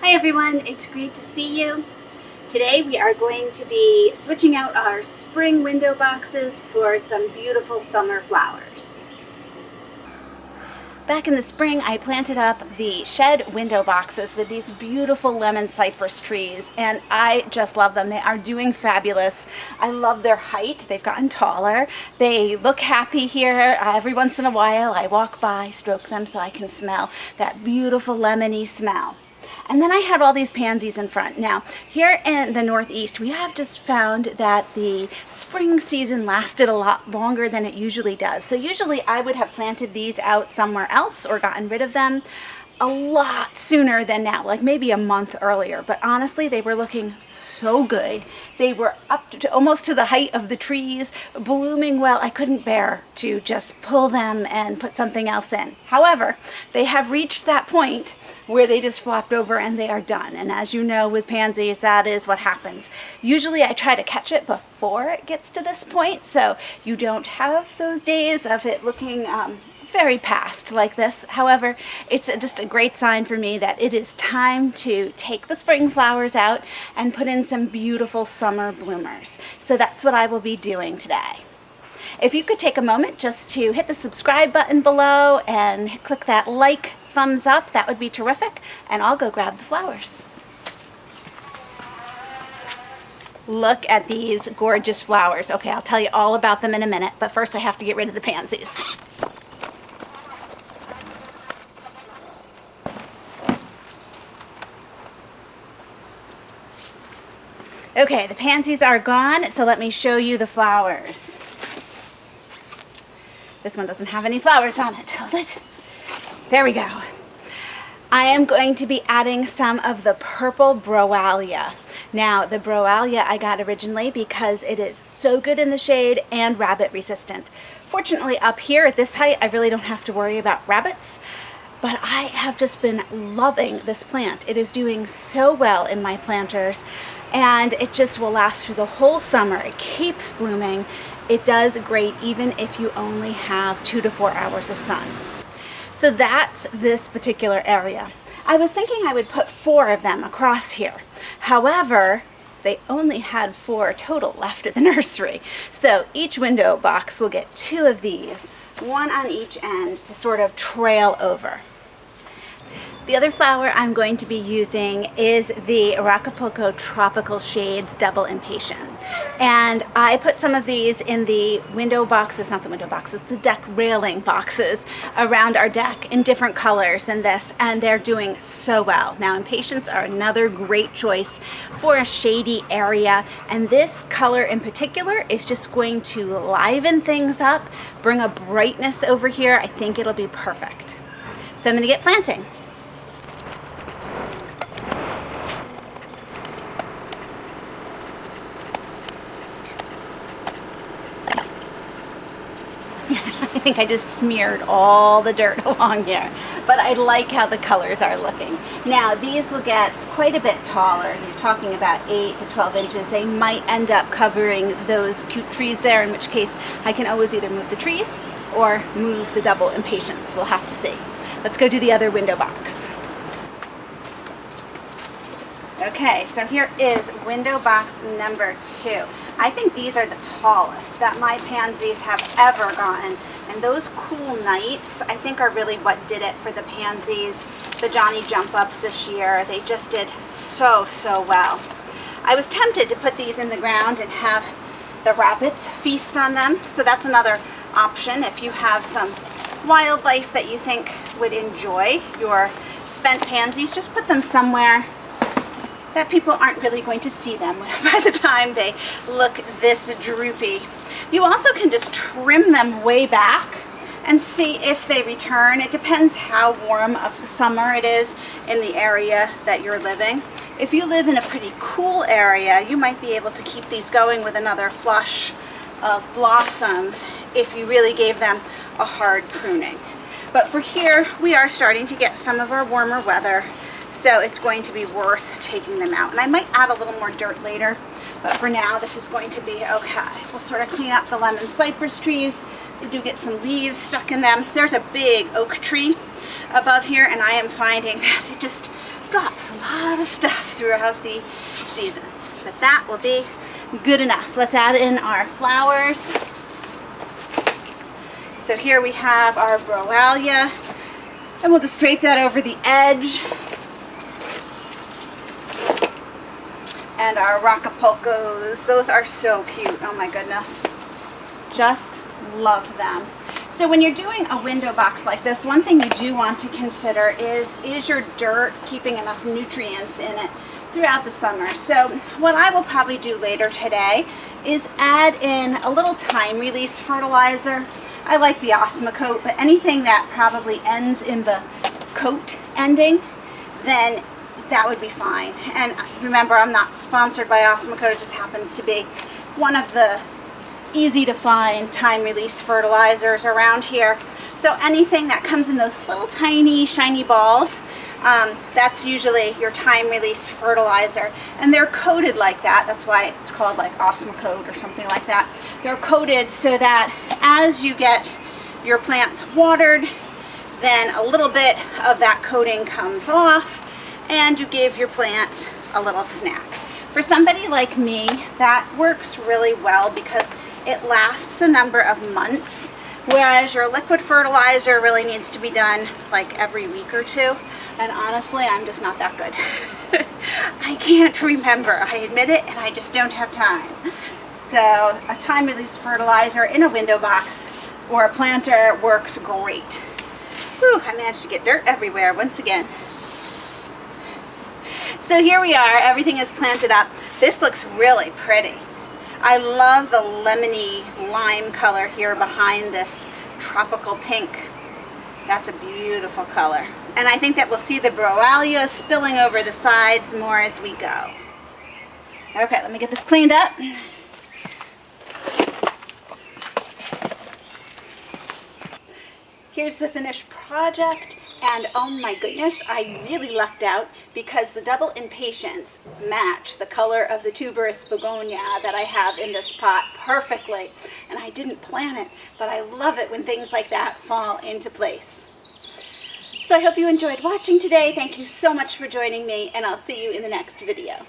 Hi everyone, it's great to see you. Today we are going to be switching out our spring window boxes for some beautiful summer flowers. Back in the spring, I planted up the shed window boxes with these beautiful lemon cypress trees, and I just love them. They are doing fabulous. I love their height. They've gotten taller. They look happy here. Every once in a while, I walk by, stroke them so I can smell that beautiful lemony smell. And then I had all these pansies in front. Now, here in the Northeast, we have just found that the spring season lasted a lot longer than it usually does. So usually I would have planted these out somewhere else or gotten rid of them a lot sooner than now, like maybe a month earlier. But honestly, they were looking so good. They were up to almost to the height of the trees, blooming well. I couldn't bear to just pull them and put something else in. However, they have reached that point where they just flopped over and they are done. And as you know, with pansies, that is what happens. Usually I try to catch it before it gets to this point, so you don't have those days of it looking very past like this. However, it's just a great sign for me that it is time to take the spring flowers out and put in some beautiful summer bloomers. So that's what I will be doing today. If you could take a moment just to hit the subscribe button below and click that like thumbs up, that would be terrific, and I'll go grab the flowers. Look at these gorgeous flowers. Okay, I'll tell you all about them in a minute, but first I have to get rid of the pansies. Okay, the pansies are gone, so let me show you the flowers. This one doesn't have any flowers on it. Hold it. There we go. I am going to be adding some of the purple Browallia. Now, the Browallia I got originally because it is so good in the shade and rabbit resistant. Fortunately, up here at this height, I really don't have to worry about rabbits, but I have just been loving this plant. It is doing so well in my planters, and it just will last through the whole summer. It keeps blooming. It does great even if you only have 2 to 4 hours of sun. So that's this particular area. I was thinking I would put 4 of them across here. However, they only had 4 total left at the nursery. So each window box will get 2 of these, 1 on each end to sort of trail over. The other flower I'm going to be using is the Rockapulco Tropical Shades Double Impatien. And I put some of these in the window boxes, not the window boxes, the deck railing boxes around our deck in different colors than this, and they're doing so well. Now, Impatiens are another great choice for a shady area, and this color in particular is just going to liven things up, bring a brightness over here. I think it'll be perfect. So I'm going to get planting. I think I just smeared all the dirt along here, but I like how the colors are looking. Now, these will get quite a bit taller. You're talking about 8 to 12 inches. They might end up covering those cute trees there, in which case I can always either move the trees or move the double Impatiens. We'll have to see. Let's go do the other window box. Okay, so here is window box number 2. I think these are the tallest that my pansies have ever gotten. And those cool nights, I think, are really what did it for the pansies, the Johnny Jump Ups this year. They just did so well. I was tempted to put these in the ground and have the rabbits feast on them. So that's another option if you have some wildlife that you think would enjoy your spent pansies. Just put them somewhere that people aren't really going to see them by the time they look this droopy. You also can just trim them way back and see if they return. It depends how warm of summer it is in the area that you're living. If you live in a pretty cool area, you might be able to keep these going with another flush of blossoms if you really gave them a hard pruning. But for here, we are starting to get some of our warmer weather, so it's going to be worth taking them out. And I might add a little more dirt later, but for now, this is going to be okay. We'll sort of clean up the lemon cypress trees. They do get some leaves stuck in them. There's a big oak tree above here, and I am finding that it just drops a lot of stuff throughout the season. But that will be good enough. Let's add in our flowers. So here we have our Browallia, and we'll just drape that over the edge. And our Rockapulcos, those are so cute, oh my goodness. Just love them. So when you're doing a window box like this, one thing you do want to consider is your dirt keeping enough nutrients in it throughout the summer? So what I will probably do later today is add in a little time release fertilizer. I like the Osmocote, but anything that probably ends in the coat ending, then that would be fine. And remember, I'm not sponsored by Osmocote, it just happens to be one of the easy to find time release fertilizers around here. So anything that comes in those little tiny shiny balls, that's usually your time release fertilizer, and they're coated like that. That's why it's called like Osmocote or something like that. They're coated so that as you get your plants watered, then a little bit of that coating comes off and you give your plant a little snack. For somebody like me, that works really well because it lasts a number of months, whereas your liquid fertilizer really needs to be done like every week or two. And honestly, I'm just not that good. I can't remember, I admit it, and I just don't have time. So a time release fertilizer in a window box or a planter works great. Whew, I managed to get dirt everywhere once again. So here we are, everything is planted up. This looks really pretty. I love the lemony lime color here behind this tropical pink. That's a beautiful color. And I think that we'll see the Browallia spilling over the sides more as we go. Okay, let me get this cleaned up. Here's the finished project, and oh my goodness, I really lucked out because the double Impatiens match the color of the tuberous begonia that I have in this pot perfectly. And I didn't plan it, but I love it when things like that fall into place. So I hope you enjoyed watching today. Thank you so much for joining me, and I'll see you in the next video.